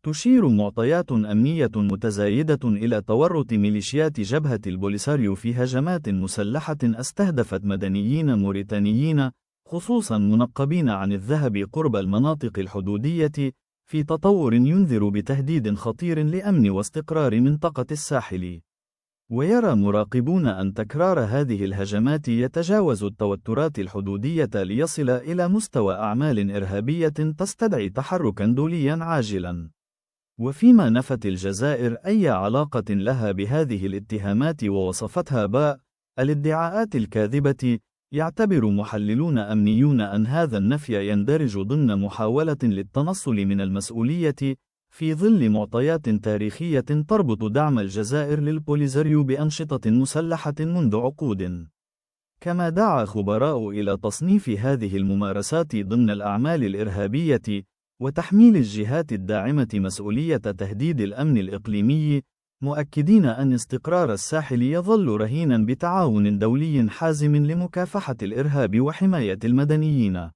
تشير معطيات أمنية متزايدة إلى تورط ميليشيات جبهة البوليساريو في هجمات مسلحة استهدفت مدنيين موريتانيين، خصوصا منقبين عن الذهب قرب المناطق الحدودية، في تطور ينذر بتهديد خطير لأمن واستقرار منطقة الساحل. ويرى مراقبون أن تكرار هذه الهجمات يتجاوز التوترات الحدودية ليصل إلى مستوى أعمال إرهابية تستدعي تحركا دوليا عاجلا. وفيما نفت الجزائر أي علاقة لها بهذه الاتهامات ووصفتها الادعاءات الكاذبة، يعتبر محللون أمنيون أن هذا النفي يندرج ضمن محاولة للتنصل من المسؤولية، في ظل معطيات تاريخية تربط دعم الجزائر للبوليساريو بأنشطة مسلحة منذ عقود. كما دعا خبراء إلى تصنيف هذه الممارسات ضمن الأعمال الإرهابية، وتحميل الجهات الداعمة مسؤولية تهديد الأمن الإقليمي، مؤكدين أن استقرار الساحل يظل رهينا بتعاون دولي حازم لمكافحة الإرهاب وحماية المدنيين.